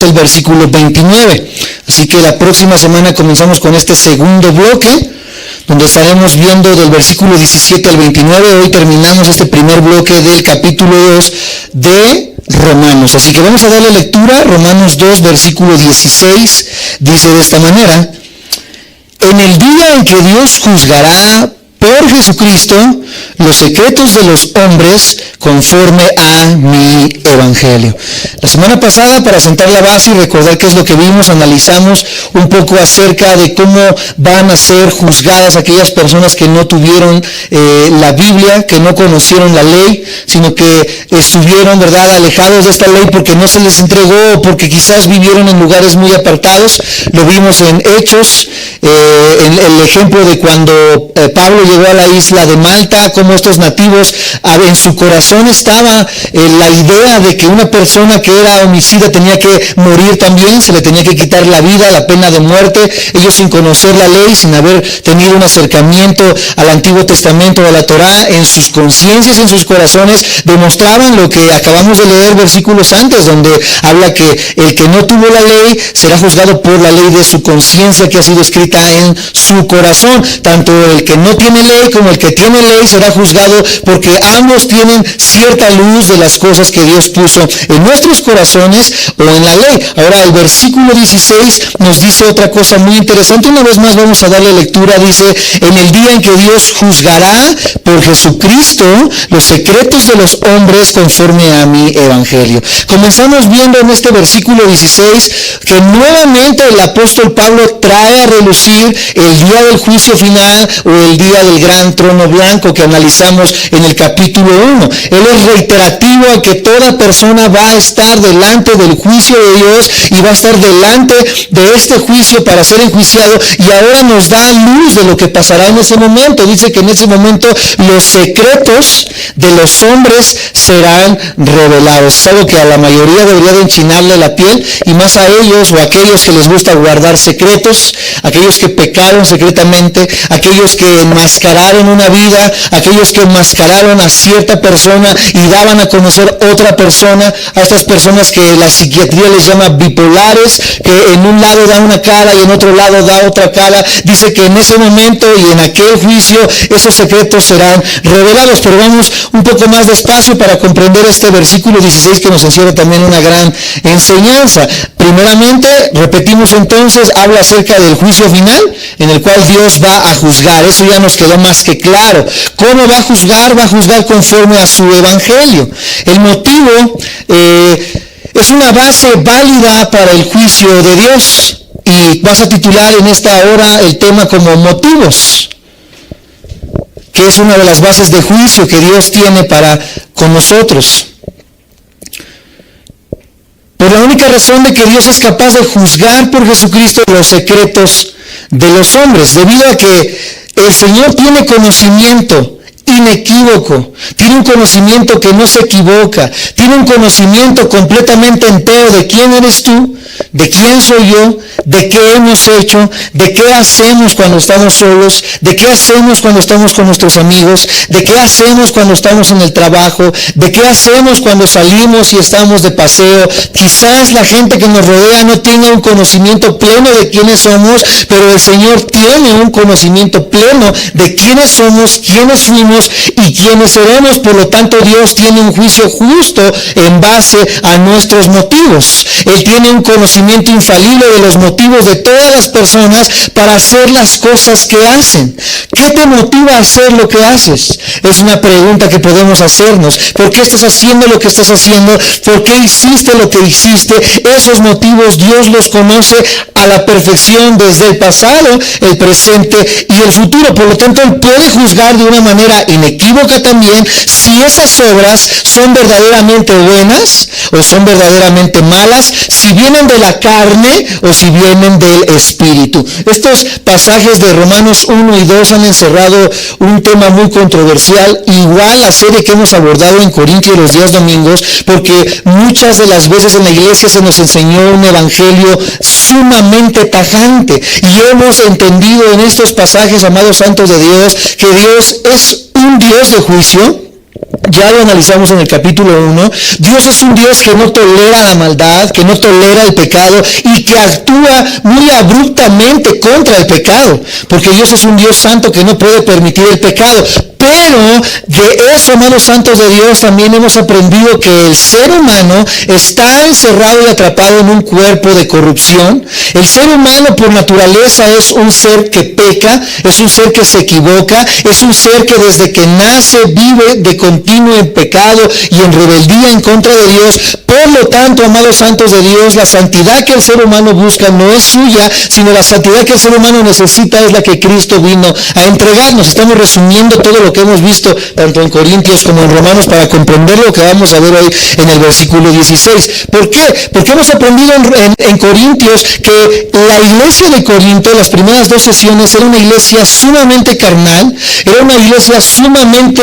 el versículo 29. Así que la próxima semana comenzamos con este segundo bloque, donde estaremos viendo del versículo 17 al 29. Hoy terminamos este primer bloque del capítulo 2 de Romanos. Así que vamos a darle lectura. Romanos 2, versículo 16, dice de esta manera: en el día en que Dios juzgará por Jesucristo los secretos de los hombres conforme a mi evangelio. La semana pasada, para sentar la base y recordar qué es lo que vimos, analizamos un poco acerca de cómo van a ser juzgadas aquellas personas que no tuvieron la Biblia, que no conocieron la ley, sino que estuvieron, ¿verdad?, alejados de esta ley porque no se les entregó o porque quizás vivieron en lugares muy apartados. Lo vimos en Hechos, en el ejemplo de cuando Pablo llegó a la isla de Malta, como estos nativos, en su corazón estaba la idea de que una persona que era homicida tenía que morir también, se le tenía que quitar la vida, la pena de muerte. Ellos, sin conocer la ley, sin haber tenido un acercamiento al Antiguo Testamento o a la Torá, en sus conciencias, en sus corazones, demostraban lo que acabamos de leer versículos antes, donde habla que el que no tuvo la ley será juzgado por la ley de su conciencia que ha sido escrita en su corazón. Tanto el que no tiene ley como el que tiene ley será juzgado, porque ambos tienen cierta luz de las cosas que Dios puso en nuestros corazones o en la ley. Ahora el versículo 16 nos dice otra cosa muy interesante. Una vez más vamos a darle lectura. Dice: en el día en que Dios juzgará por Jesucristo los secretos de los hombres conforme a mi evangelio. Comenzamos viendo en este versículo 16 que nuevamente el apóstol Pablo trae a relucir el día del juicio final o el día del gran trono blanco que analizamos en el capítulo 1. Él es reiterativo a que toda persona va a estar delante del juicio de Dios y va a estar delante de este juicio para ser enjuiciado, y ahora nos da luz de lo que pasará en ese momento. Dice que en ese momento los secretos de los hombres serán revelados. Es algo que a la mayoría debería de enchinarle la piel, y más a ellos o a aquellos que les gusta guardar secretos, aquellos que pecaron secretamente, aquellos que enmascararon una vida, aquellos que enmascararon a cierta persona y daban a conocer otra persona, a estas personas que la psiquiatría les llama bipolares, que en un lado da una cara y en otro lado da otra cara. Dice que en ese momento y en aquel juicio esos secretos serán revelados. Pero vamos un poco más despacio para comprender este versículo 16, que nos encierra también una gran enseñanza. Primeramente, repetimos entonces, habla acerca del juicio final en el cual Dios va a juzgar. Eso ya nos quedó más que claro. ¿Cómo va a juzgar? Va a juzgar conforme a su evangelio. El motivo es una base válida para el juicio de Dios, y vas a titular en esta hora el tema como motivos, que es una de las bases de juicio que Dios tiene para con nosotros. Por la única razón de que Dios es capaz de juzgar por Jesucristo los secretos de los hombres, debido a que el Señor tiene conocimiento inequívoco, tiene un conocimiento que no se equivoca, tiene un conocimiento completamente entero de quién eres tú, de quién soy yo, de qué hemos hecho, de qué hacemos cuando estamos solos, de qué hacemos cuando estamos con nuestros amigos, de qué hacemos cuando estamos en el trabajo, de qué hacemos cuando salimos y estamos de paseo. Quizás la gente que nos rodea no tenga un conocimiento pleno de quiénes somos, pero el Señor tiene un conocimiento pleno de quiénes somos, quiénes fuimos y quiénes seremos. Por lo tanto, Dios tiene un juicio justo en base a nuestros motivos. Él tiene un conocimiento infalible de los motivos de todas las personas para hacer las cosas que hacen. ¿Qué te motiva a hacer lo que haces? Es una pregunta que podemos hacernos. ¿Por qué estás haciendo lo que estás haciendo? ¿Por qué hiciste lo que hiciste? Esos motivos Dios los conoce a la perfección desde el pasado, el presente y el futuro. Por lo tanto, Él puede juzgar de una manera inequívoca también si esas obras son verdaderamente buenas o son verdaderamente malas, si vienen de la carne o si vienen del Espíritu. Estos pasajes de Romanos 1 y 2 han encerrado un tema muy controversial, igual la serie que hemos abordado en Corintios los días domingos, porque muchas de las veces en la iglesia se nos enseñó un evangelio sumamente tajante, y hemos entendido en estos pasajes, amados santos de Dios, que Dios es un Dios de juicio, ya lo analizamos en el capítulo 1, Dios es un Dios que no tolera la maldad, que no tolera el pecado y que actúa muy abruptamente contra el pecado, porque Dios es un Dios santo que no puede permitir el pecado. Pero de eso, amados santos de Dios, también hemos aprendido que el ser humano está encerrado y atrapado en un cuerpo de corrupción. El ser humano por naturaleza es un ser que peca, es un ser que se equivoca, es un ser que desde que nace vive de continuo en pecado y en rebeldía en contra de Dios. Por lo tanto, amados santos de Dios, la santidad que el ser humano busca no es suya, sino la santidad que el ser humano necesita es la que Cristo vino a entregarnos. Estamos resumiendo todo lo que hemos visto tanto en Corintios como en Romanos para comprender lo que vamos a ver hoy en el versículo 16. ¿Por qué? Porque hemos aprendido en Corintios que la iglesia de Corinto, las primeras 2 sesiones, era una iglesia sumamente carnal, era una iglesia sumamente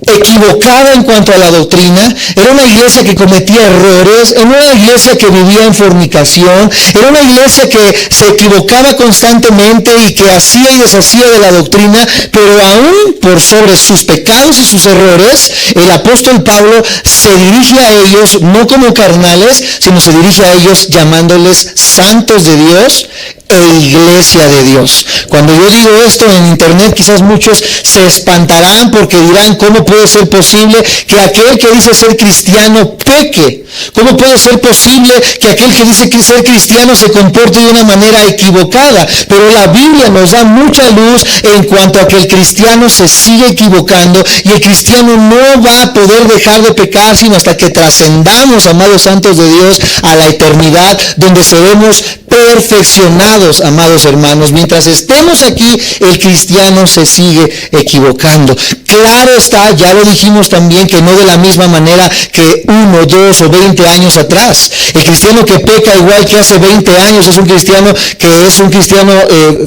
equivocada en cuanto a la doctrina, era una iglesia que cometía errores, era una iglesia que vivía en fornicación, era una iglesia que se equivocaba constantemente y que hacía y deshacía de la doctrina, pero aún por sobre sus pecados y sus errores, el apóstol Pablo se dirige a ellos no como carnales, sino se dirige a ellos llamándoles santos de Dios e iglesia de Dios. Cuando yo digo esto en internet, quizás muchos se espantarán porque dirán, ¿cómo puede ser posible que aquel que dice ser cristiano peque? ¿Cómo puede ser posible que aquel que dice que ser cristiano se comporte de una manera equivocada? Pero la Biblia nos da mucha luz en cuanto a que el cristiano se sigue equivocando y el cristiano no va a poder dejar de pecar sino hasta que trascendamos, amados santos de Dios, a la eternidad, donde seremos perfeccionados, amados hermanos. Mientras estemos aquí, el cristiano se sigue equivocando. Claro está, ya lo dijimos también, que no de la misma manera que 1, 2 o 20 años atrás. El cristiano que peca igual que hace 20 años es un cristiano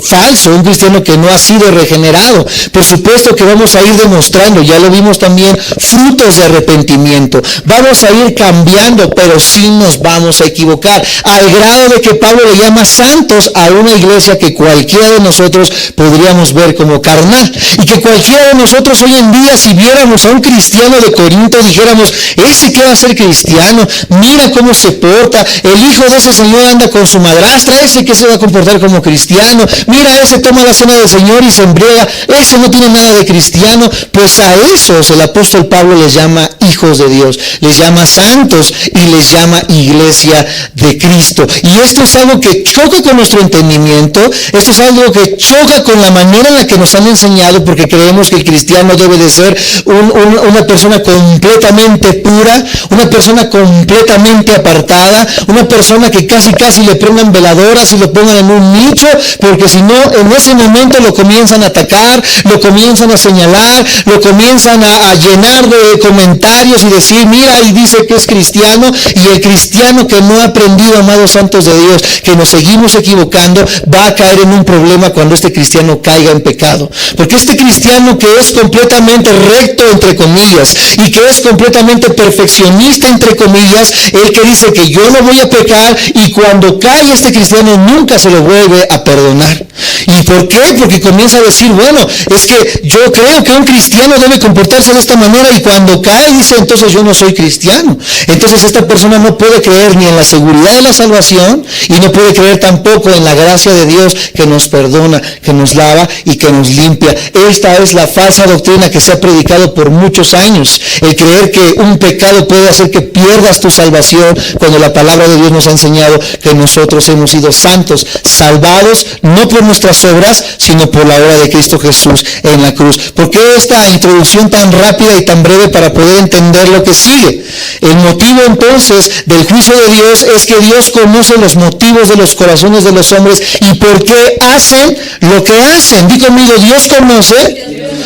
falso, un cristiano que no ha sido regenerado. Por supuesto que vamos a ir demostrando, ya lo vimos también, frutos de arrepentimiento. Vamos a ir cambiando, pero sí nos vamos a equivocar, al grado de que Pablo le llama santos a una iglesia que cualquiera de nosotros podríamos ver como carnal, y que cualquiera de nosotros hoy en día, si viéramos a un cristiano de Corinto, dijéramos, ese que va a ser cristiano, mira cómo se porta, el hijo de ese señor anda con su madrastra, ese que se va a comportar como cristiano, mira, ese toma la cena del Señor y se embriaga, ese no tiene nada de cristiano. Pues a esos el apóstol Pablo les llama hijos de Dios, les llama santos y les llama iglesia de Cristo. Y esto es algo que choca con nuestro entendimiento, esto es algo que choca con la manera en la que nos han enseñado, porque creemos que el cristiano debe de ser una persona completamente pura, una persona completamente apartada, una persona que casi le prendan veladoras y lo pongan en un nicho, porque si no, en ese momento lo comienzan a atacar, lo comienzan a señalar, lo comienzan a llenar de comentarios y decir, mira, y dice que es cristiano. Y el cristiano que no ha aprendido, amados santos de Dios, que nos seguimos equivocando, va a caer en un problema cuando este cristiano caiga en pecado. Porque este cristiano que es completamente recto, entre comillas, y que es completamente perfeccionista, entre comillas, el que dice que yo no voy a pecar, y cuando cae este cristiano nunca se lo vuelve a perdonar. ¿Y por qué? Porque comienza a decir, bueno, es que yo creo que un cristiano debe comportarse de esta manera, y cuando cae dice, entonces yo no soy cristiano. Entonces esta persona no puede creer ni en la seguridad de la salvación, y no puede creer tampoco en la gracia de Dios que nos perdona, que nos lava y que nos limpia. Esta es la falsa doctrina que se ha predicado por muchos años, el creer que un pecado puede hacer que pierdas tu salvación, cuando la palabra de Dios nos ha enseñado que nosotros hemos sido santos, salvados no por nuestras obras, sino por la obra de Cristo Jesús en la cruz. ¿Por qué esta introducción tan rápida y tan breve para poder entender lo que sigue? El motivo entonces del juicio de Dios es que Dios conoce los motivos de los corazones de los hombres y por qué hacen lo que hacen. Di conmigo, Dios conoce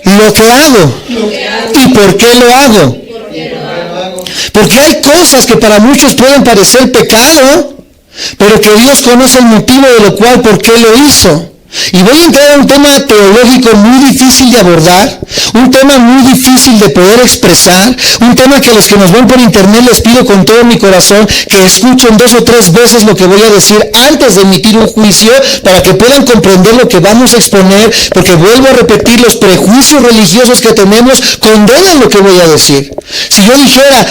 lo que hago. ¿Y por qué lo hago? Porque hay cosas que para muchos pueden parecer pecado, pero que Dios conoce el motivo de lo cual, por qué lo hizo. Y voy a entrar a un tema teológico muy difícil de abordar, un tema muy difícil de poder expresar, un tema que a los que nos ven por internet les pido con todo mi corazón que escuchen 2 o 3 veces lo que voy a decir antes de emitir un juicio para que puedan comprender lo que vamos a exponer, porque vuelvo a repetir, los prejuicios religiosos que tenemos condenan lo que voy a decir. Si yo dijera,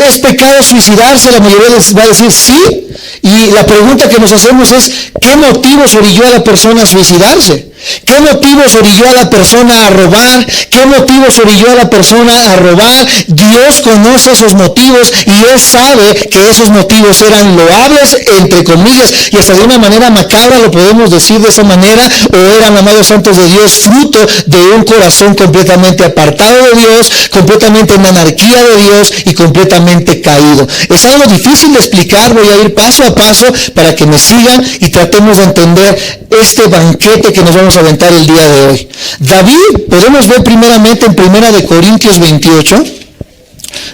¿es pecado suicidarse? La mayoría les va a decir sí. Y la pregunta que nos hacemos es, ¿qué motivos orilló a la persona a suicidarse? ¿Qué motivos orilló a la persona a robar? ¿Qué motivos orilló a la persona a robar? Dios conoce esos motivos y Él sabe que esos motivos eran loables, entre comillas, y hasta de una manera macabra lo podemos decir de esa manera, o eran, amados santos de Dios, fruto de un corazón completamente apartado de Dios, completamente en anarquía de Dios y completamente caído. Es algo difícil de explicar, voy a ir paso a paso para que me sigan y tratemos de entender este banquete que nos vamos a aventar el día de hoy. David, podemos ver primeramente en 1 Corintios 28,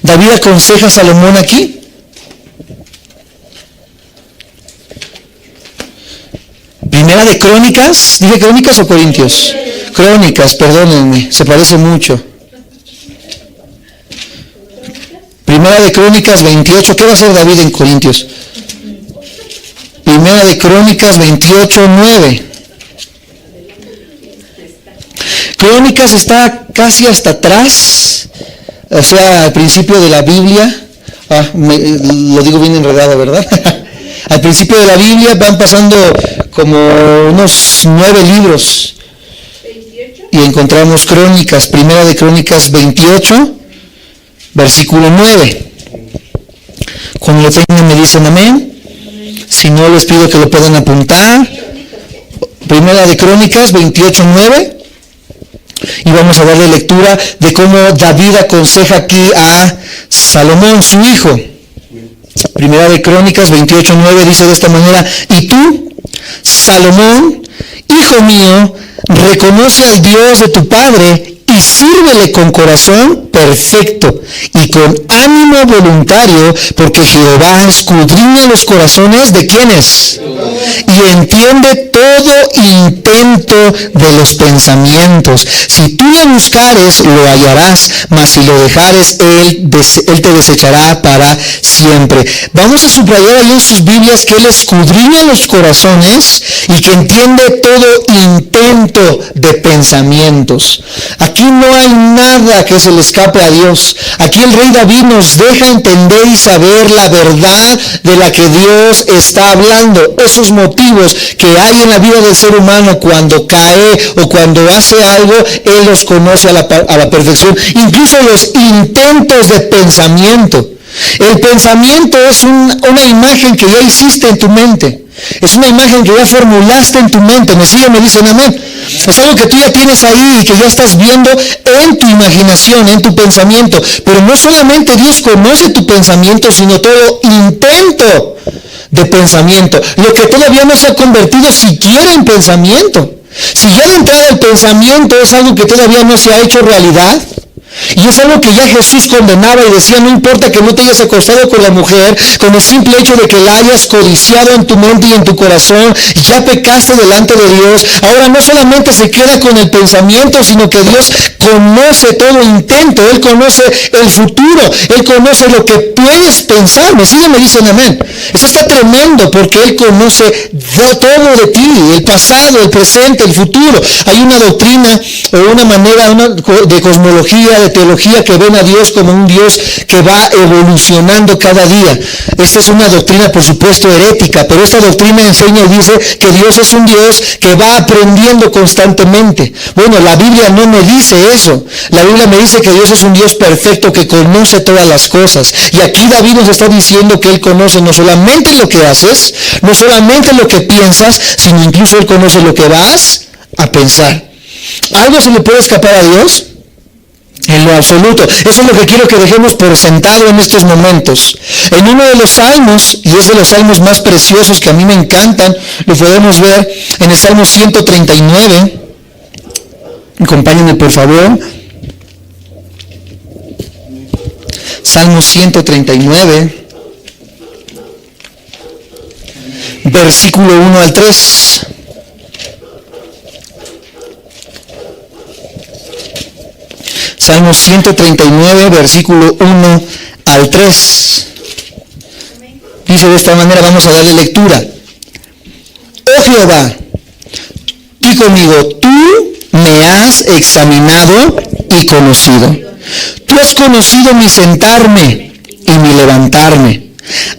David aconseja a Salomón aquí. Primera de Crónicas, ¿dije Crónicas o Corintios? Crónicas, perdónenme, se parece mucho. Primera de Crónicas 28, ¿qué va a hacer David en Corintios? Primera de Crónicas 28, 9. Crónicas está casi hasta atrás, o sea, al principio de la Biblia. Lo digo bien enredado, ¿verdad? Al principio de la Biblia van pasando como unos 9 libros. Y encontramos Crónicas, Primera de Crónicas 28, versículo 9. Cuando lo tengan me dicen amén. Si no, les pido que lo puedan apuntar. Primera de Crónicas 28, 9. Y vamos a darle lectura de cómo David aconseja aquí a Salomón, su hijo. Primera de Crónicas 28, 9 dice de esta manera: y tú, Salomón, hijo mío, reconoce al Dios de tu padre y sírvele con corazón perfecto y con ánimo voluntario, porque Jehová escudriña los corazones de quienes y entiende todo intento de los pensamientos. Si tú le buscares, lo hallarás, mas si lo dejares, él te desechará para siempre. Vamos a subrayar ahí en sus Biblias que Él escudriña los corazones y que entiende todo intento de pensamientos. Aquí no hay nada que se le escape a Dios. Aquí el rey David nos deja entender y saber la verdad de la que Dios está hablando. Esos motivos que hay en la vida del ser humano cuando cae o cuando hace algo, Él los conoce a la perfección. Incluso los intentos de pensamiento. El pensamiento es una imagen que ya hiciste en tu mente. Es una imagen que ya formulaste en tu mente. ¿Me siguen? Me dicen amén. Es algo que tú ya tienes ahí y que ya estás viendo en tu imaginación, en tu pensamiento. Pero no solamente Dios conoce tu pensamiento, sino todo intento de pensamiento. Lo que todavía no se ha convertido siquiera en pensamiento. Si ya de entrada el pensamiento es algo que todavía no se ha hecho realidad, y es algo que ya Jesús condenaba y decía: no importa que no te hayas acostado con la mujer, con el simple hecho de que la hayas codiciado en tu mente y en tu corazón, ya pecaste delante de Dios. Ahora no solamente se queda con el pensamiento, sino que Dios conoce todo intento. Él conoce el futuro, Él conoce lo que puedes pensar. ¿Me siguen? Me dicen amén. Eso está tremendo, porque Él conoce todo de ti, el pasado, el presente, el futuro. Hay una doctrina o una manera de cosmología, de teología, que ven a Dios como un Dios que va evolucionando cada día. Esta es una doctrina, por supuesto, herética, pero esta doctrina enseña y dice que Dios es un Dios que va aprendiendo constantemente. Bueno, la Biblia no me dice eso. La Biblia me dice que Dios es un Dios perfecto que conoce todas las cosas. Y aquí David nos está diciendo que Él conoce no solamente lo que haces, no solamente lo que piensas, sino incluso Él conoce lo que vas a pensar. ¿Algo se le puede escapar a Dios? En lo absoluto. Eso es lo que quiero que dejemos por sentado en estos momentos. En uno de los salmos, y es de los salmos más preciosos que a mí me encantan, lo podemos ver en el Salmo 139. Acompáñenme, por favor. Salmo 139, versículo 1 al 3. Salmo 139, versículo 1 al 3. Dice de esta manera, vamos a darle lectura. Oh Jehová, di conmigo, tú me has examinado y conocido. Tú has conocido mi sentarme y mi levantarme.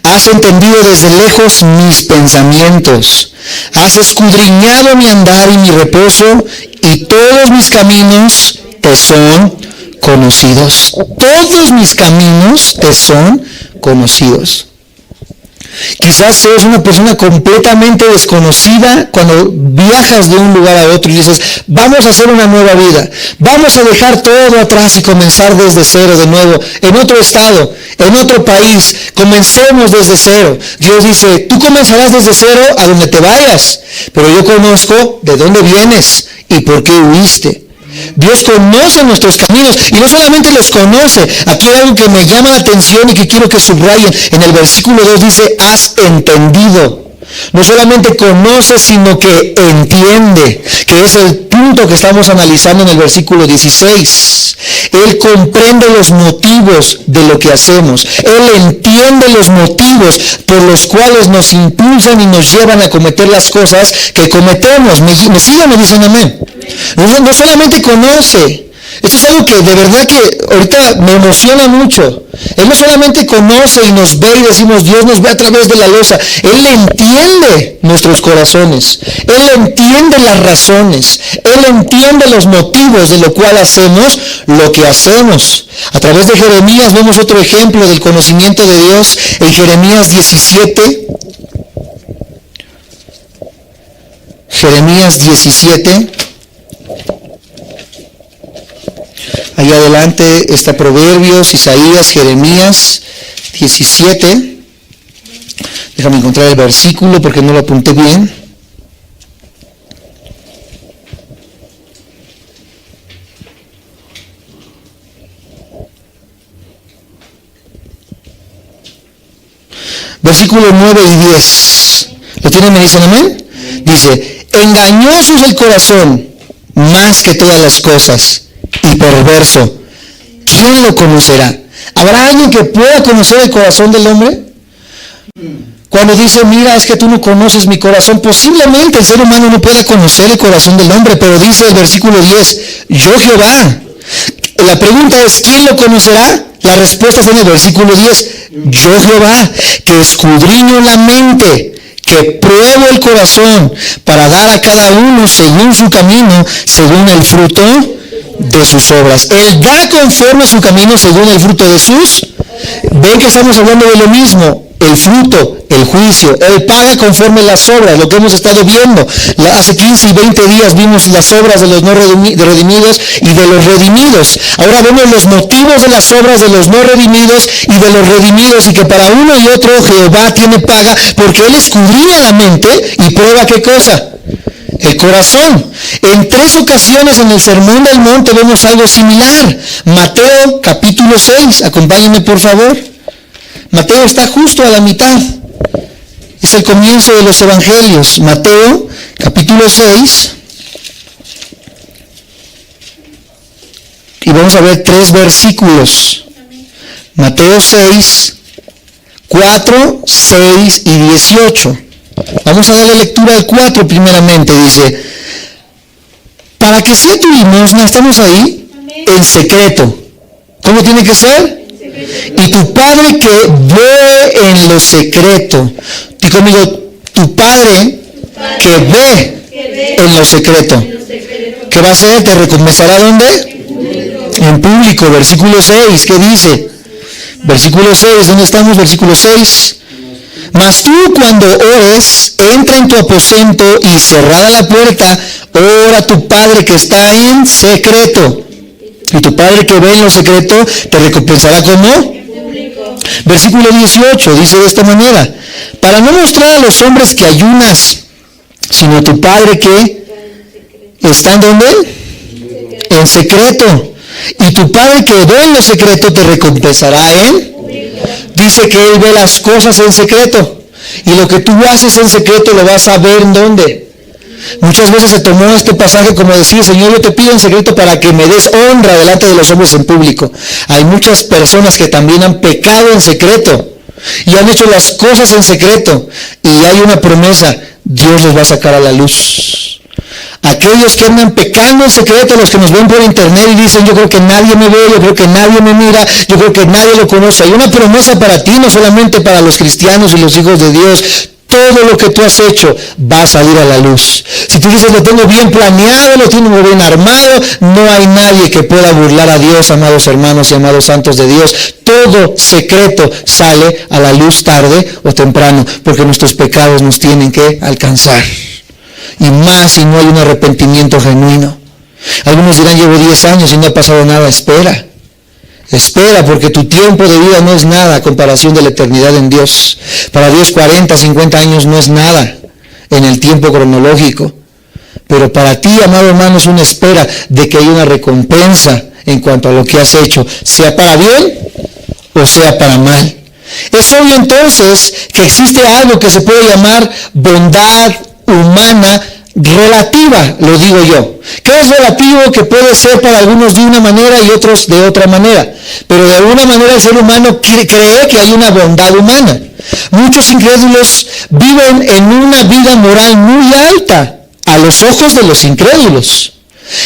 Has entendido desde lejos mis pensamientos. Has escudriñado mi andar y mi reposo, y todos mis caminos te son conocidos. Todos mis caminos te son conocidos. Quizás seas una persona completamente desconocida cuando viajas de un lugar a otro y dices, vamos a hacer una nueva vida, vamos a dejar todo atrás y comenzar desde cero de nuevo, en otro estado, en otro país, comencemos desde cero. Dios dice, tú comenzarás desde cero a donde te vayas, pero yo conozco de dónde vienes y por qué huiste. Dios conoce nuestros caminos y no solamente los conoce. Aquí hay algo que me llama la atención y que quiero que subrayen. En el versículo 2 dice, has entendido. No solamente conoce, sino que entiende, que es el punto que estamos analizando en el versículo 16. Él comprende los motivos de lo que hacemos. Él entiende los motivos por los cuales nos impulsan y nos llevan a cometer las cosas que cometemos. ¿Me siguen? ¿Me dicen amén? No solamente conoce. Esto es algo que de verdad que ahorita me emociona mucho. Él no solamente conoce y nos ve y decimos, Dios nos ve a través de la losa. Él entiende nuestros corazones. Él entiende las razones. Él entiende los motivos de lo cual hacemos lo que hacemos. A través de Jeremías vemos otro ejemplo del conocimiento de Dios en Jeremías 17. Jeremías 17. Ahí adelante está Proverbios, Isaías, Jeremías 17. Déjame encontrar el versículo porque no lo apunté bien. Versículo 9 y 10. ¿Lo tienen? ¿Me dicen amén? Dice, engañoso es el corazón más que todas las cosas y perverso. ¿Quién lo conocerá? ¿Habrá alguien que pueda conocer el corazón del hombre? Cuando dice, mira, es que tú no conoces mi corazón, posiblemente el ser humano no pueda conocer el corazón del hombre, pero dice el versículo 10, yo Jehová. La pregunta es, ¿quién lo conocerá? La respuesta está en el versículo 10, yo Jehová, que escudriño la mente, que pruebo el corazón, para dar a cada uno según su camino, según el fruto de sus obras. Él da conforme a su camino según el fruto de sus. Ven que estamos hablando de lo mismo. El fruto, el juicio. Él paga conforme las obras, lo que hemos estado viendo. Hace 15 y 20 días vimos las obras de los no redimidos y de los redimidos. Ahora vemos los motivos de las obras de los no redimidos y de los redimidos, y que para uno y otro Jehová tiene paga, porque Él escudriña la mente y prueba ¿qué cosa? El corazón. En 3 ocasiones en el Sermón del Monte vemos algo similar. Mateo capítulo 6, acompáñenme por favor. Mateo está justo a la mitad. Es el comienzo de los evangelios. Mateo capítulo 6. Y vamos a ver 3 versículos. Mateo 6, 4, 6 y 18. Vamos a darle lectura al 4 primeramente. Dice, para que sea tu limosna, estamos ahí, en secreto. ¿Cómo tiene que ser? Y tu Padre que ve en lo secreto. Y conmigo, tu Padre que ve en lo secreto. ¿Qué va a hacer? ¿Te recompensará dónde? En público. Versículo 6, ¿qué dice? Versículo 6, ¿dónde estamos? Versículo 6. Mas tú cuando ores, entra en tu aposento y cerrada la puerta, ora a tu Padre que está en secreto. Y tu Padre que ve en lo secreto te recompensará ¿cómo? Versículo 18 dice de esta manera, para no mostrar a los hombres que ayunas, sino tu Padre que está en ¿dónde? En secreto. Y tu Padre que ve en lo secreto te recompensará en. Dice que Él ve las cosas en secreto. Y lo que tú haces en secreto lo vas a ver ¿en dónde? Muchas veces se tomó este pasaje como decir, Señor, yo te pido en secreto para que me des honra delante de los hombres en público. Hay muchas personas que también han pecado en secreto y han hecho las cosas en secreto, y hay una promesa: Dios los va a sacar a la luz. Aquellos que andan pecando en secreto, los que nos ven por internet y dicen, yo creo que nadie me ve, yo creo que nadie me mira, yo creo que nadie lo conoce. Hay una promesa para ti, no solamente para los cristianos y los hijos de Dios. Todo lo que tú has hecho va a salir a la luz. Si tú dices, lo tengo bien planeado, lo tengo bien armado, no hay nadie que pueda burlar a Dios, amados hermanos y amados santos de Dios. Todo secreto sale a la luz tarde o temprano, porque nuestros pecados nos tienen que alcanzar. Y más si no hay un arrepentimiento genuino. Algunos dirán, llevo 10 años y no ha pasado nada. Espera, porque tu tiempo de vida no es nada a comparación de la eternidad en Dios. Para Dios 40, 50 años no es nada en el tiempo cronológico. Pero para ti, amado hermano, es una espera de que haya una recompensa en cuanto a lo que has hecho, sea para bien o sea para mal. Es obvio entonces que existe algo que se puede llamar bondad humana relativa, lo digo yo. ¿Qué es relativo? Que puede ser para algunos de una manera y otros de otra manera. Pero de alguna manera el ser humano cree que hay una bondad humana. Muchos incrédulos viven en una vida moral muy alta a los ojos de los incrédulos,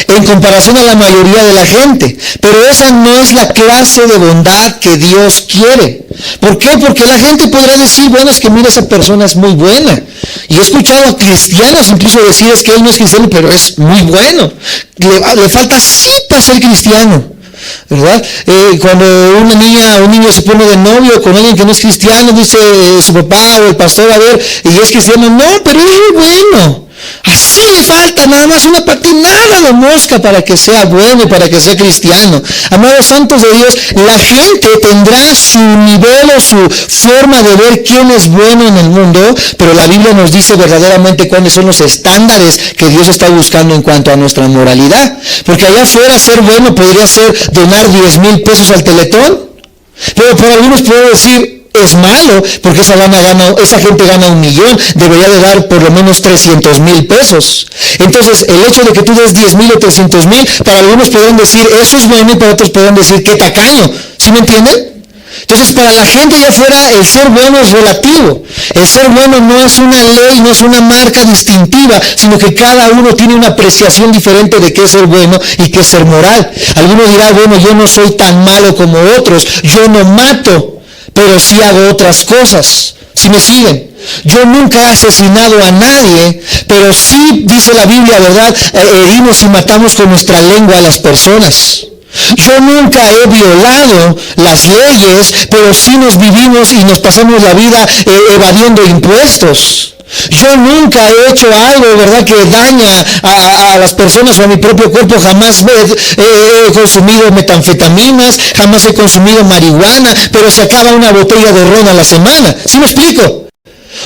en comparación a la mayoría de la gente. Pero esa no es la clase de bondad que Dios quiere. ¿Por qué? Porque la gente podrá decir, bueno, es que mira, esa persona es muy buena. Y he escuchado a cristianos incluso decir, es que él no es cristiano, pero es muy bueno. Le falta sí para ser cristiano, ¿verdad? Cuando una niña o un niño se pone de novio con alguien que no es cristiano, dice su papá o el pastor, a ver, y es cristiano, no, pero es muy bueno. Así le falta nada más una patinada de mosca para que sea bueno y para que sea cristiano. Amados santos de Dios, la gente tendrá su nivel o su forma de ver quién es bueno en el mundo, pero la Biblia nos dice verdaderamente cuáles son los estándares que Dios está buscando en cuanto a nuestra moralidad. Porque allá afuera ser bueno podría ser donar 10,000 pesos al Teletón, pero por algunos puedo decir, es malo, porque esa gente gana 1 millón, debería de dar por lo menos 300,000 pesos. Entonces, el hecho de que tú des 10,000 o 300,000, para algunos podrán decir, eso es bueno, y para otros podrán decir, qué tacaño. ¿Sí me entienden? Entonces, para la gente allá afuera, el ser bueno es relativo. El ser bueno no es una ley, no es una marca distintiva, sino que cada uno tiene una apreciación diferente de qué es ser bueno y qué es ser moral. Algunos dirán, bueno, yo no soy tan malo como otros, yo no mato, pero sí hago otras cosas. ¿Sí me siguen? Yo nunca he asesinado a nadie, pero sí, dice la Biblia, ¿verdad? Herimos y matamos con nuestra lengua a las personas. Yo nunca he violado las leyes, pero sí nos vivimos y nos pasamos la vida evadiendo impuestos. Yo nunca he hecho algo, ¿verdad?, que daña a las personas o a mi propio cuerpo. Jamás he consumido metanfetaminas, jamás he consumido marihuana, pero se acaba una botella de ron a la semana. ¿Sí me explico?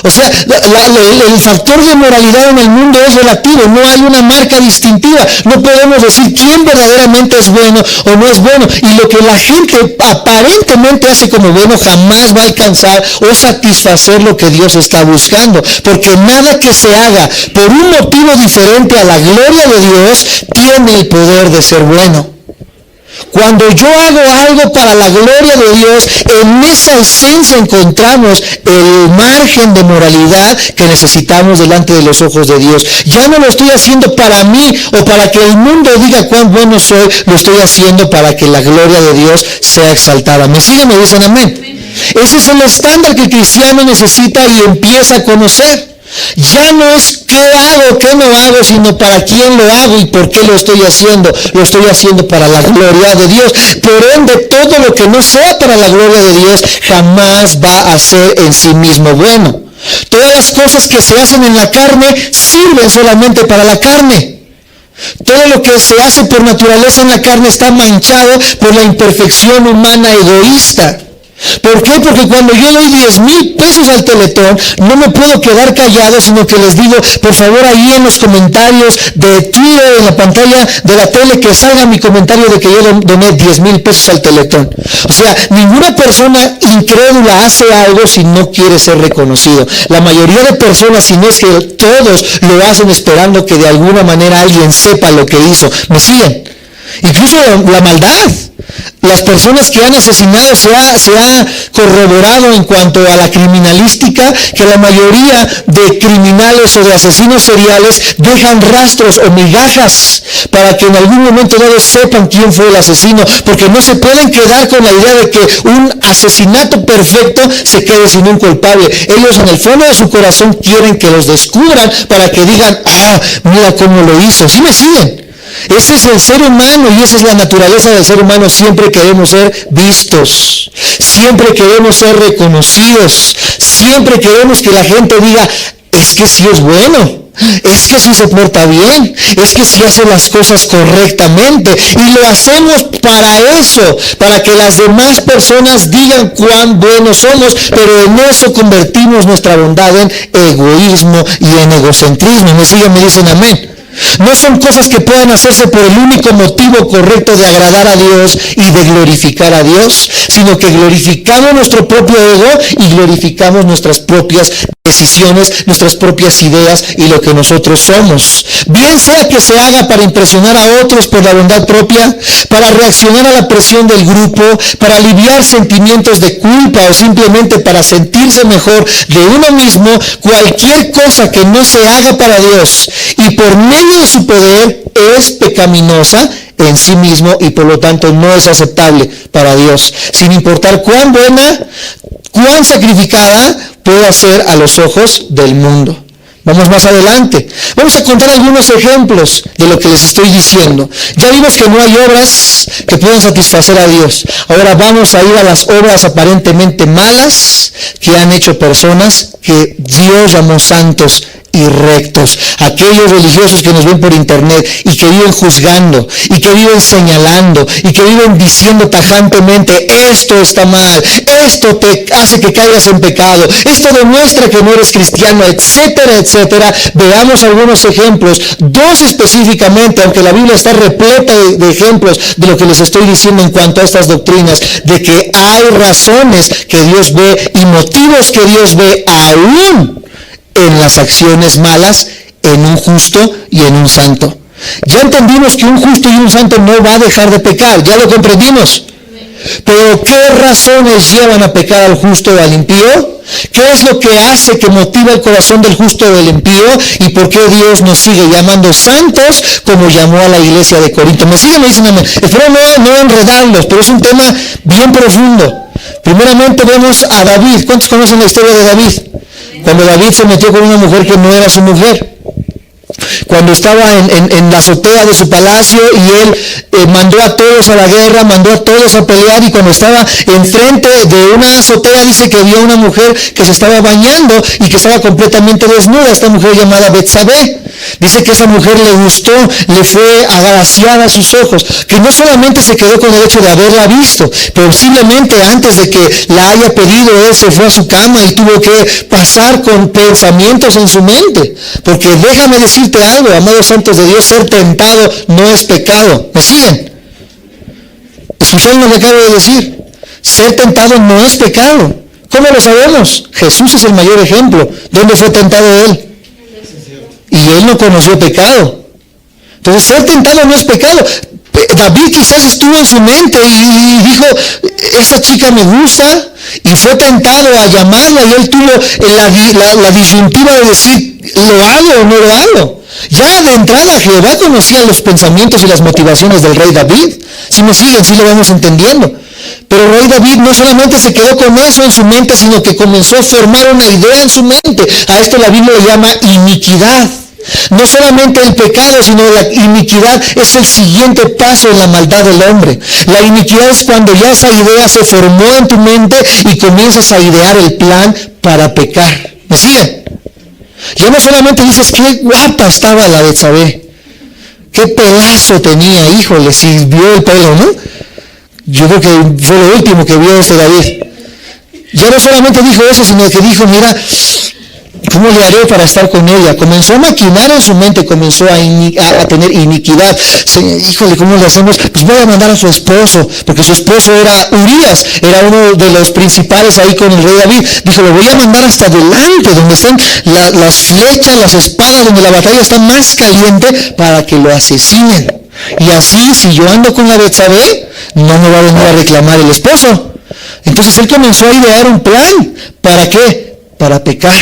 O sea, el factor de moralidad en el mundo es relativo, no hay una marca distintiva. No podemos decir quién verdaderamente es bueno o no es bueno. Y lo que la gente aparentemente hace como bueno jamás va a alcanzar o satisfacer lo que Dios está buscando. Porque nada que se haga por un motivo diferente a la gloria de Dios tiene el poder de ser bueno. Cuando yo hago algo para la gloria de Dios, en esa esencia encontramos el margen de moralidad que necesitamos delante de los ojos de Dios. Ya no lo estoy haciendo para mí o para que el mundo diga cuán bueno soy, lo estoy haciendo para que la gloria de Dios sea exaltada. ¿Me siguen? ¿Me dicen amén? Ese es el estándar que el cristiano necesita y empieza a conocer. Ya no es qué hago, qué no hago, sino para quién lo hago y por qué lo estoy haciendo. Lo estoy haciendo para la gloria de Dios. Por ende, todo lo que no sea para la gloria de Dios jamás va a ser en sí mismo bueno. Todas las cosas que se hacen en la carne sirven solamente para la carne. Todo lo que se hace por naturaleza en la carne está manchado por la imperfección humana egoísta. ¿Por qué? Porque cuando yo doy 10,000 pesos al Teletón, no me puedo quedar callado, sino que les digo, por favor, ahí en los comentarios de Twitter, en la pantalla de la tele, que salga mi comentario de que yo doné 10,000 pesos al Teletón. O sea, ninguna persona incrédula hace algo si no quiere ser reconocido. La mayoría de personas, si no es que todos, lo hacen esperando que de alguna manera alguien sepa lo que hizo. ¿Me siguen? Incluso la maldad. Las personas que han asesinado, se ha corroborado en cuanto a la criminalística, que la mayoría de criminales o de asesinos seriales dejan rastros o migajas para que en algún momento dado sepan quién fue el asesino, porque no se pueden quedar con la idea de que un asesinato perfecto se quede sin un culpable. Ellos en el fondo de su corazón quieren que los descubran para que digan, mira cómo lo hizo. ¿Sí me siguen? Ese es el ser humano y esa es la naturaleza del ser humano. Siempre queremos ser vistos, siempre queremos ser reconocidos, siempre queremos que la gente diga, es que sí es bueno, es que sí se porta bien, es que sí hace las cosas correctamente, y lo hacemos para eso, para que las demás personas digan cuán buenos somos, pero en eso convertimos nuestra bondad en egoísmo y en egocentrismo. ¿Me siguen? ¿Me dicen amén? No son cosas que puedan hacerse por el único motivo correcto de agradar a Dios y de glorificar a Dios, sino que glorificamos nuestro propio ego y glorificamos nuestras propias decisiones, nuestras propias ideas y lo que nosotros somos. Bien sea que se haga para impresionar a otros por la bondad propia, para reaccionar a la presión del grupo, para aliviar sentimientos de culpa o simplemente para sentirse mejor de uno mismo, cualquier cosa que no se haga para Dios y por medio de su poder es pecaminosa en sí mismo y por lo tanto no es aceptable para Dios, sin importar cuán buena, cuán sacrificada pueda ser a los ojos del mundo. Vamos más adelante. Vamos a contar algunos ejemplos de lo que les estoy diciendo. Ya vimos que no hay obras que puedan satisfacer a Dios. Ahora vamos a ir a las obras aparentemente malas que han hecho personas que Dios llamó santos y rectos. Aquellos religiosos que nos ven por internet y que viven juzgando y que viven señalando y que viven diciendo tajantemente, esto está mal, esto te hace que caigas en pecado, esto demuestra que no eres cristiano, etcétera, etcétera. Veamos algunos ejemplos, dos específicamente, aunque la Biblia está repleta de ejemplos de lo que les estoy diciendo en cuanto a estas doctrinas, de que hay razones que Dios ve y motivos que Dios ve aún en las acciones malas, en un justo y en un santo. Ya entendimos que un justo y un santo no va a dejar de pecar, ya lo comprendimos. Pero ¿qué razones llevan a pecar al justo o al impío? ¿Qué es lo que hace, que motiva el corazón del justo o del impío? ¿Y por qué Dios nos sigue llamando santos como llamó a la iglesia de Corinto? ¿Me siguen? Me dicen amén. Espero no enredarlos, pero es un tema bien profundo. Primeramente vemos a David. ¿Cuántos conocen la historia de David? Cuando David se metió con una mujer que no era su mujer. Cuando estaba en la azotea de su palacio y él mandó a todos a la guerra, mandó a todos a pelear, y cuando estaba enfrente de una azotea dice que vio a una mujer que se estaba bañando y que estaba completamente desnuda, esta mujer llamada Betsabé. Dice que esa mujer le gustó, le fue agraciada a sus ojos, que no solamente se quedó con el hecho de haberla visto, posiblemente antes de que la haya pedido, él se fue a su cama y tuvo que pasar con pensamientos en su mente, porque déjame decirte algo, amados santos de Dios, ser tentado no es pecado. ¿Me siguen? ¿Escucharon lo que acabo de decir? Ser tentado no es pecado. ¿Cómo lo sabemos? Jesús es el mayor ejemplo. ¿Dónde fue tentado él? Y él no conoció pecado. Entonces, ser tentado no es pecado. David quizás estuvo en su mente y dijo, esa chica me gusta, y fue tentado a llamarla, y él tuvo la disyuntiva de decir, ¿lo hago o no lo hago? Ya de entrada Jehová conocía los pensamientos y las motivaciones del rey David. Si me siguen, si lo vamos entendiendo. Pero el rey David no solamente se quedó con eso en su mente, sino que comenzó a formar una idea en su mente. A esto la Biblia le llama iniquidad. No solamente el pecado, sino la iniquidad es el siguiente paso en la maldad del hombre. La iniquidad es cuando ya esa idea se formó en tu mente y comienzas a idear el plan para pecar. ¿Me siguen? Ya no solamente dices, qué guapa estaba la Betsabé, qué pelazo tenía, híjole, si vio el pelo, ¿no? Yo creo que fue lo último que vio ese David. Ya no solamente dijo eso, sino que dijo, mira, ¿cómo le haré para estar con ella? Comenzó a maquinar en su mente, comenzó a tener iniquidad. Híjole, ¿cómo le hacemos? Pues voy a mandar a su esposo, porque su esposo era Urías, era uno de los principales ahí con el rey David. Dijo, lo voy a mandar hasta adelante, donde están las flechas, las espadas, donde la batalla está más caliente, para que lo asesinen. Y así, si yo ando con la Betsabé, no me va a venir a reclamar el esposo. Entonces él comenzó a idear un plan. ¿Para qué? Para pecar.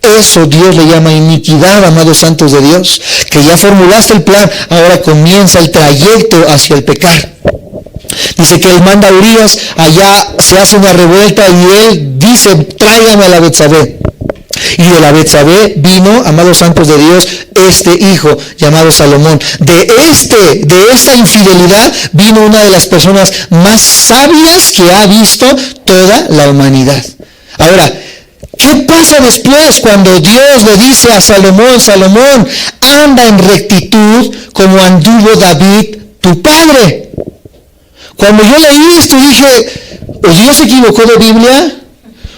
Eso Dios le llama iniquidad, amados santos de Dios. Que ya formulaste el plan, ahora comienza el trayecto hacia el pecar. Dice que él manda a Urías, allá se hace una revuelta y él dice, tráigame a la Betsabé. Y de la Betsabé vino, amados santos de Dios, este hijo llamado Salomón. De esta infidelidad vino una de las personas más sabias que ha visto toda la humanidad. Ahora, ¿qué pasa después cuando Dios le dice a Salomón, Salomón, anda en rectitud como anduvo David, tu padre? Cuando yo leí esto dije, o Dios se equivocó de Biblia,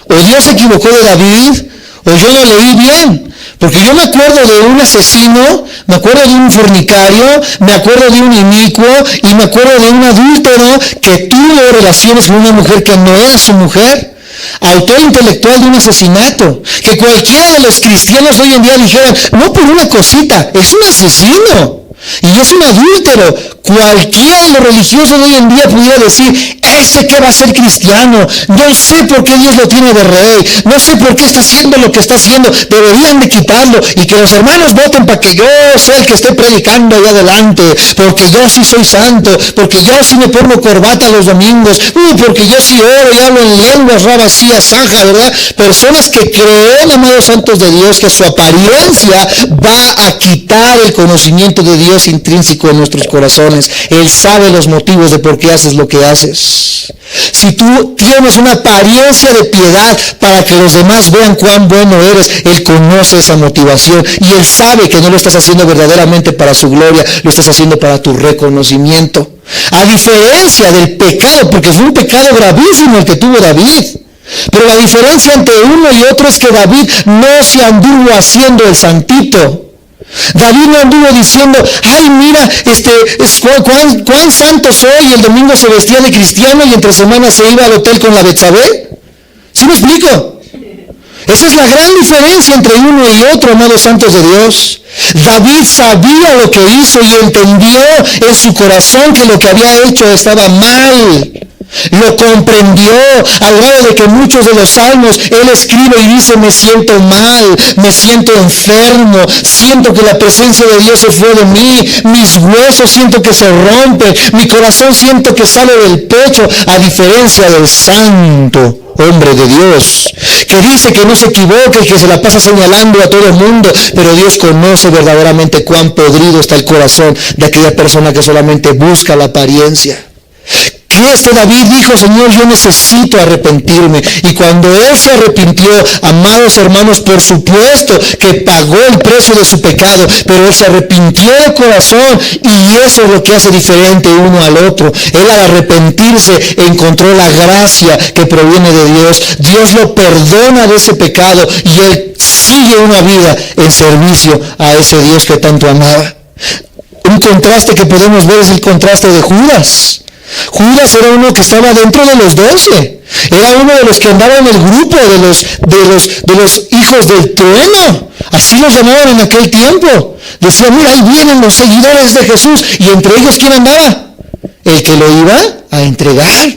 o Dios se equivocó de David, o yo no leí bien. Porque yo me acuerdo de un asesino, me acuerdo de un fornicario, me acuerdo de un inicuo y me acuerdo de un adúltero que tuvo relaciones con una mujer que no era su mujer. Autor intelectual de un asesinato, que cualquiera de los cristianos hoy en día dijeran, no por una cosita, es un asesino y es un adúltero. Cualquiera de los religiosos hoy en día pudiera decir, ese que va a ser cristiano, no sé por qué Dios lo tiene de rey, no sé por qué está haciendo lo que está haciendo, deberían de quitarlo y que los hermanos voten para que yo sea el que esté predicando ahí adelante, porque yo sí soy santo, porque yo sí me pongo corbata los domingos, porque yo sí oro y hablo en lenguas, rabasía, zanja, ¿verdad? Personas que creen, amados santos de Dios, que su apariencia va a quitar el conocimiento de Dios intrínseco en nuestros corazones. Él sabe los motivos de por qué haces lo que haces. Si tú tienes una apariencia de piedad para que los demás vean cuán bueno eres, Él conoce esa motivación y Él sabe que no lo estás haciendo verdaderamente para su gloria, lo estás haciendo para tu reconocimiento. A diferencia del pecado, porque fue un pecado gravísimo el que tuvo David. Pero la diferencia entre uno y otro es que David no se anduvo haciendo el santito. David no anduvo diciendo, ay mira, cuán santo soy, y el domingo se vestía de cristiano y entre semanas se iba al hotel con la Betsabé. ¿Sí me explico? Esa es la gran diferencia entre uno y otro, amados santos de Dios. David sabía lo que hizo y entendió en su corazón que lo que había hecho estaba mal. Lo comprendió al grado de que muchos de los salmos él escribe y dice, me siento mal, me siento enfermo, siento que la presencia de Dios se fue de mí, mis huesos siento que se rompen, mi corazón siento que sale del pecho, a diferencia del santo hombre de Dios, que dice que no se equivoca y que se la pasa señalando a todo el mundo, pero Dios conoce verdaderamente cuán podrido está el corazón de aquella persona que solamente busca la apariencia. Que David dijo, Señor, yo necesito arrepentirme. Y cuando él se arrepintió, amados hermanos, por supuesto que pagó el precio de su pecado, pero él se arrepintió de corazón y eso es lo que hace diferente uno al otro. Él al arrepentirse encontró la gracia que proviene de Dios. Dios lo perdona de ese pecado y él sigue una vida en servicio a ese Dios que tanto amaba. Un contraste que podemos ver es el contraste de Judas. Judas era uno que estaba dentro de los 12. Era uno de los que andaba en el grupo de los hijos del trueno. Así los llamaban en aquel tiempo. Decían, mira, ahí vienen los seguidores de Jesús. Y entre ellos, ¿quién andaba? El que lo iba a entregar.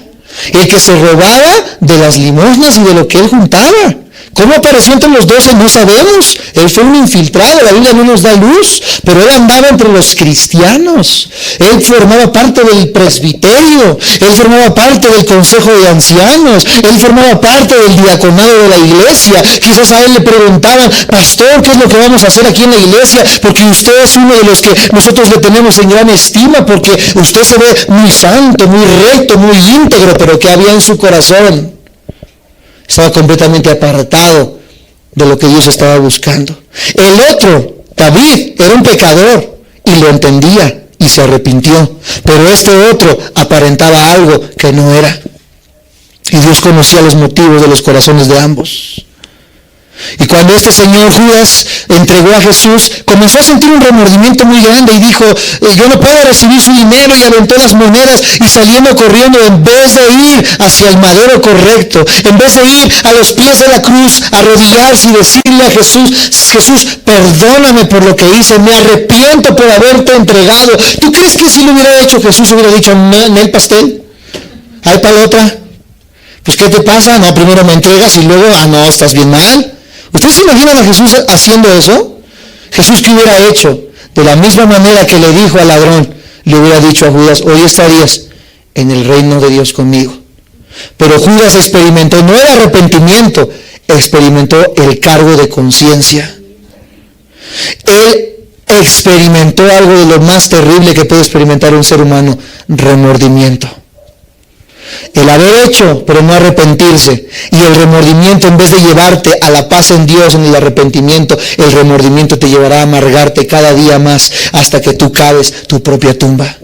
El que se robaba de las limosnas y de lo que él juntaba. ¿Cómo apareció entre los 12? No sabemos. Él fue un infiltrado, la Biblia no nos da luz, pero él andaba entre los cristianos. Él formaba parte del presbiterio, él formaba parte del consejo de ancianos, él formaba parte del diaconado de la iglesia. Quizás a él le preguntaban, pastor, ¿qué es lo que vamos a hacer aquí en la iglesia? Porque usted es uno de los que nosotros le tenemos en gran estima, porque usted se ve muy santo, muy recto, muy íntegro, pero ¿qué había en su corazón? Estaba completamente apartado de lo que Dios estaba buscando. El otro, David, era un pecador y lo entendía y se arrepintió. Pero este otro aparentaba algo que no era. Y Dios conocía los motivos de los corazones de ambos. Y cuando este señor Judas entregó a Jesús, comenzó a sentir un remordimiento muy grande y dijo, yo no puedo recibir su dinero, y aventó las monedas y saliendo corriendo, en vez de ir hacia el madero correcto, en vez de ir a los pies de la cruz, arrodillarse y decirle a Jesús, Jesús, perdóname por lo que hice, me arrepiento por haberte entregado. ¿Tú crees que si lo hubiera hecho Jesús hubiera dicho, no el pastel? ¿Hay para la otra? Pues ¿qué te pasa? No, primero me entregas y luego, no, estás bien mal. ¿Ustedes se imaginan a Jesús haciendo eso? Jesús, ¿qué hubiera hecho? De la misma manera que le dijo al ladrón, le hubiera dicho a Judas, hoy estarías en el reino de Dios conmigo. Pero Judas experimentó, no el arrepentimiento, experimentó el cargo de conciencia. Él experimentó algo de lo más terrible que puede experimentar un ser humano, remordimiento. El haber hecho, pero no arrepentirse, y el remordimiento, en vez de llevarte a la paz en Dios en el arrepentimiento, el remordimiento te llevará a amargarte cada día más hasta que tú caves tu propia tumba.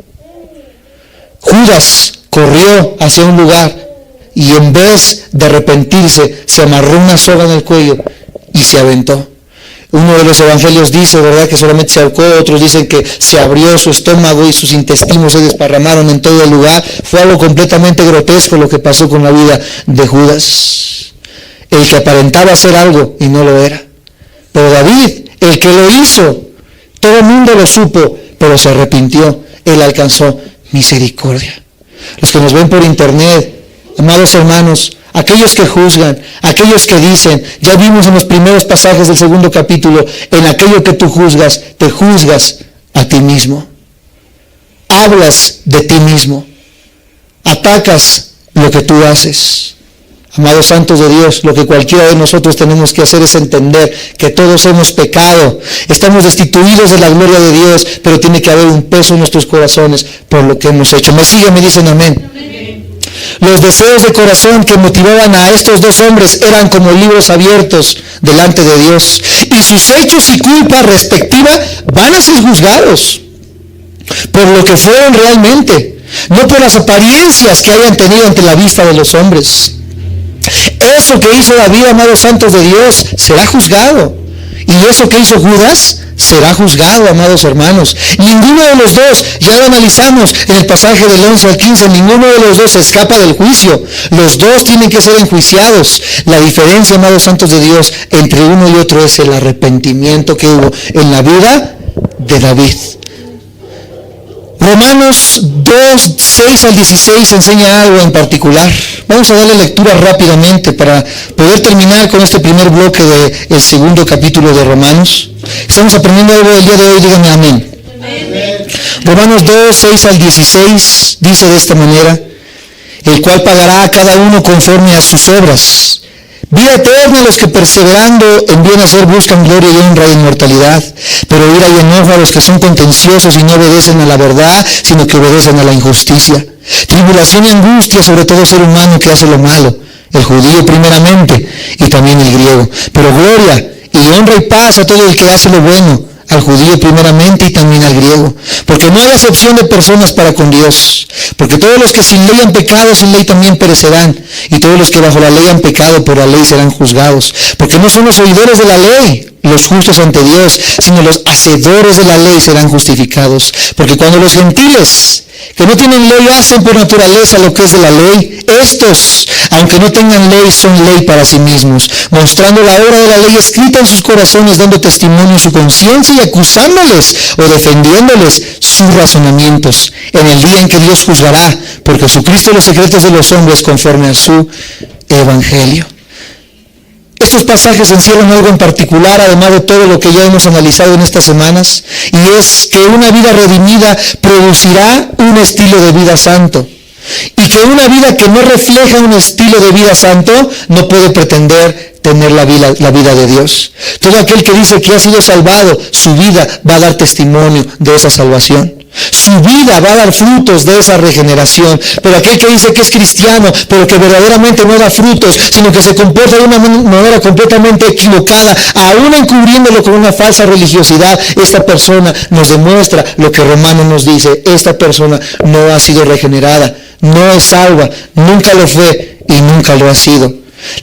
Judas corrió hacia un lugar y en vez de arrepentirse, se amarró una soga en el cuello y se aventó. Uno de los evangelios dice, ¿verdad?, que solamente se ahorcó, otros dicen que se abrió su estómago y sus intestinos se desparramaron en todo el lugar. Fue algo completamente grotesco lo que pasó con la vida de Judas. El que aparentaba hacer algo y no lo era. Pero David, el que lo hizo, todo el mundo lo supo, pero se arrepintió. Él alcanzó misericordia. Los que nos ven por internet, amados hermanos, aquellos que juzgan, aquellos que dicen, ya vimos en los primeros pasajes del segundo capítulo, en aquello que tú juzgas, te juzgas a ti mismo. Hablas de ti mismo. Atacas lo que tú haces. Amados santos de Dios, lo que cualquiera de nosotros tenemos que hacer es entender que todos hemos pecado. Estamos destituidos de la gloria de Dios, pero tiene que haber un peso en nuestros corazones por lo que hemos hecho. ¿Me siguen? ¿Me dicen amén? Los deseos de corazón que motivaban a estos dos hombres eran como libros abiertos delante de Dios. Y sus hechos y culpa respectiva van a ser juzgados por lo que fueron realmente, no por las apariencias que hayan tenido ante la vista de los hombres. Eso que hizo David, amados santos de Dios, será juzgado. Y eso que hizo Judas será juzgado, amados hermanos. Ninguno de los dos, ya lo analizamos en el pasaje del 11 al 15, ninguno de los dos escapa del juicio. Los dos tienen que ser enjuiciados. La diferencia, amados santos de Dios, entre uno y otro es el arrepentimiento que hubo en la vida de David. Romanos 2, 6 al 16 enseña algo en particular. Vamos a darle lectura rápidamente para poder terminar con este primer bloque del segundo capítulo de Romanos. Estamos aprendiendo algo del día de hoy, díganme amén. Amén. Romanos 2, 6 al 16 dice de esta manera, el cual pagará a cada uno conforme a sus obras. Vida eterna a los que perseverando en bien hacer buscan gloria y honra e inmortalidad, pero ira y enojo a los que son contenciosos y no obedecen a la verdad, sino que obedecen a la injusticia. Tribulación y angustia sobre todo ser humano que hace lo malo, el judío primeramente y también el griego. Pero gloria y honra y paz a todo el que hace lo bueno, al judío primeramente y también al griego, porque no hay acepción de personas para con Dios, porque todos los que sin ley han pecado, sin ley también perecerán, y todos los que bajo la ley han pecado, por la ley serán juzgados, porque no son los oidores de la ley los justos ante Dios, sino los hacedores de la ley serán justificados, porque cuando los gentiles que no tienen ley hacen por naturaleza lo que es de la ley, estos, aunque no tengan ley, son ley para sí mismos, mostrando la obra de la ley escrita en sus corazones, dando testimonio en su conciencia y acusándoles o defendiéndoles sus razonamientos, en el día en que Dios juzgará por Jesucristo los secretos de los hombres conforme a su evangelio. Estos pasajes encierran algo en particular, además de todo lo que ya hemos analizado en estas semanas, y es que una vida redimida producirá un estilo de vida santo, y que una vida que no refleja un estilo de vida santo no puede pretender tener la vida de Dios. Todo aquel que dice que ha sido salvado, su vida va a dar testimonio de esa salvación. Su vida va a dar frutos de esa regeneración. Pero aquel que dice que es cristiano, pero que verdaderamente no da frutos, sino que se comporta de una manera completamente equivocada, aún encubriéndolo con una falsa religiosidad, esta persona nos demuestra lo que Romanos nos dice: esta persona no ha sido regenerada, no es salva, nunca lo fue, y nunca lo ha sido.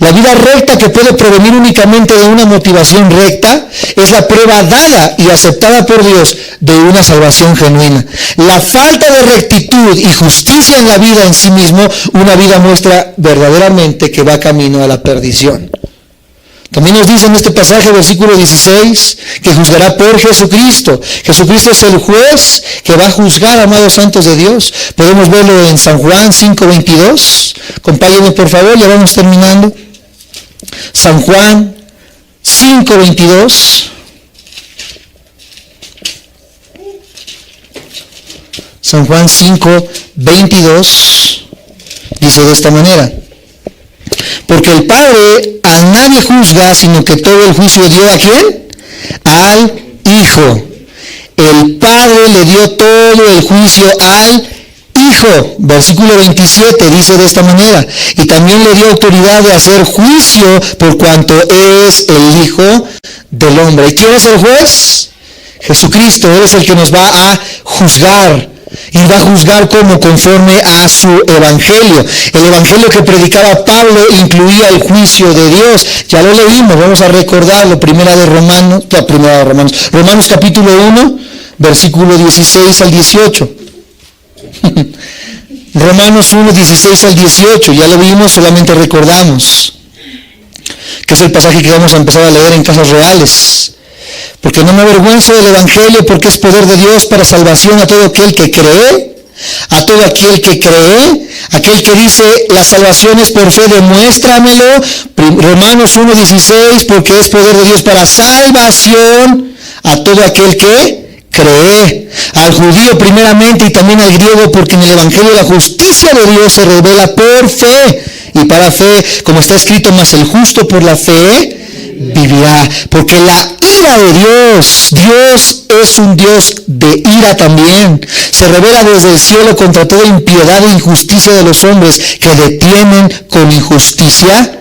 La vida recta, que puede provenir únicamente de una motivación recta, es la prueba dada y aceptada por Dios de una salvación genuina. La falta de rectitud y justicia en la vida en sí mismo, una vida muestra verdaderamente que va camino a la perdición. También nos dice en este pasaje, versículo 16, que juzgará por Jesucristo. Jesucristo es el juez que va a juzgar, amados santos de Dios. Podemos verlo en San Juan 5:22. Acompáñenme por favor, ya vamos terminando. San Juan 5:22. San Juan 5:22 dice de esta manera: porque el Padre a nadie juzga, sino que todo el juicio dio ¿a quién? Al Hijo. El Padre le dio todo el juicio al Hijo. Versículo 27 dice de esta manera: y también le dio autoridad de hacer juicio por cuanto es el Hijo del Hombre. ¿Y quién es el juez? Jesucristo. Él es el que nos va a juzgar. Y va a juzgar como conforme a su evangelio. El evangelio que predicaba Pablo incluía el juicio de Dios. Ya lo leímos, vamos a recordarlo. Romanos capítulo 1, versículo 16 al 18. Romanos 1, 16 al 18, ya lo vimos, solamente recordamos. Que es el pasaje que vamos a empezar a leer en Casas Reales. Porque no me avergüenzo del evangelio, porque es poder de Dios para salvación a todo aquel que cree, aquel que dice la salvación es por fe, demuéstramelo. Romanos 1:16, porque es poder de Dios para salvación a todo aquel que cree, al judío primeramente y también al griego, porque en el evangelio la justicia de Dios se revela por fe y para fe, como está escrito, mas el justo por la fe vivirá. Porque la ira de Dios es un Dios de ira también. Se revela desde el cielo contra toda impiedad e injusticia de los hombres que detienen con injusticia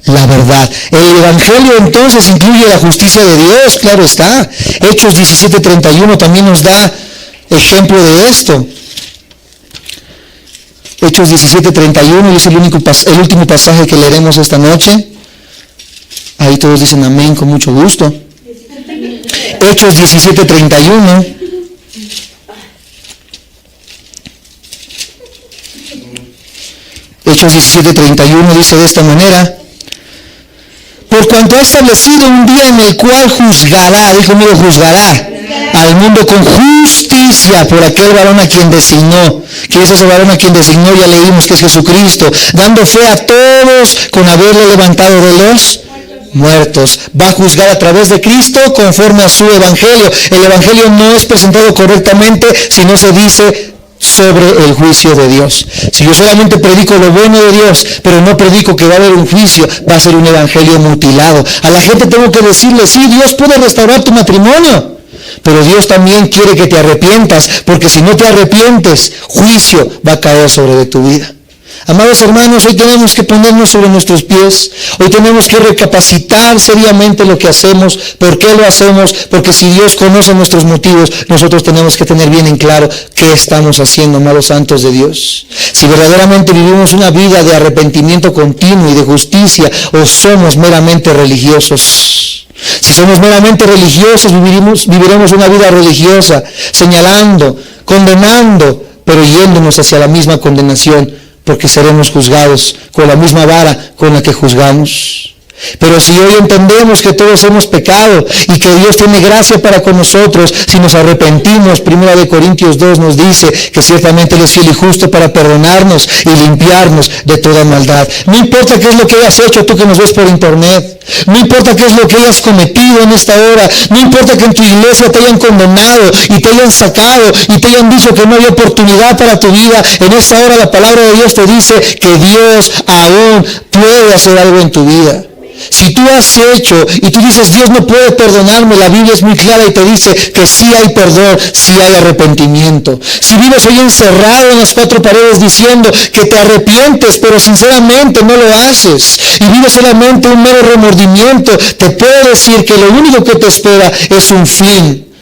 la verdad. El evangelio entonces incluye la justicia de Dios, claro está. Hechos 17:31 también nos da ejemplo de esto. Hechos 17:31 es el último pasaje que leeremos esta noche. Ahí todos dicen amén con mucho gusto. Hechos 17:31. Hechos 17:31 dice de esta manera: por cuanto ha establecido un día en el cual juzgará, dijo conmigo, juzgará al mundo con justicia por aquel varón a quien designó. ¿Quién es ese varón a quien designó? Ya leímos que es Jesucristo, dando fe a todos con haberle levantado de los muertos. Va a juzgar a través de Cristo conforme a su evangelio. El evangelio no es presentado correctamente si no se dice sobre el juicio de Dios. Si yo solamente predico lo bueno de Dios, pero no predico que va a haber un juicio, va a ser un evangelio mutilado. A la gente tengo que decirle, sí, Dios puede restaurar tu matrimonio, pero Dios también quiere que te arrepientas, porque si no te arrepientes, juicio va a caer sobre tu vida. Amados hermanos, hoy tenemos que ponernos sobre nuestros pies. Hoy tenemos que recapacitar seriamente lo que hacemos. ¿Por qué lo hacemos? Porque si Dios conoce nuestros motivos, nosotros tenemos que tener bien en claro qué estamos haciendo, amados santos de Dios. Si verdaderamente vivimos una vida de arrepentimiento continuo y de justicia, o somos meramente religiosos. Si somos meramente religiosos, viviremos una vida religiosa, señalando, condenando, pero yéndonos hacia la misma condenación, porque seremos juzgados con la misma vara con la que juzgamos. Pero si hoy entendemos que todos hemos pecado y que Dios tiene gracia para con nosotros, si nos arrepentimos, 1 Corintios 2 nos dice que ciertamente Él es fiel y justo para perdonarnos y limpiarnos de toda maldad. No importa qué es lo que hayas hecho, tú que nos ves por internet, no importa qué es lo que hayas cometido en esta hora, no importa que en tu iglesia te hayan condenado y te hayan sacado y te hayan dicho que no hay oportunidad para tu vida, en esta hora la palabra de Dios te dice que Dios aún puede hacer algo en tu vida. Si tú has hecho y tú dices, Dios no puede perdonarme, la Biblia es muy clara y te dice que sí hay perdón, sí hay arrepentimiento. Si vives hoy encerrado en las cuatro paredes diciendo que te arrepientes, pero sinceramente no lo haces, y vives solamente un mero remordimiento, te puedo decir que lo único que te espera es un fin.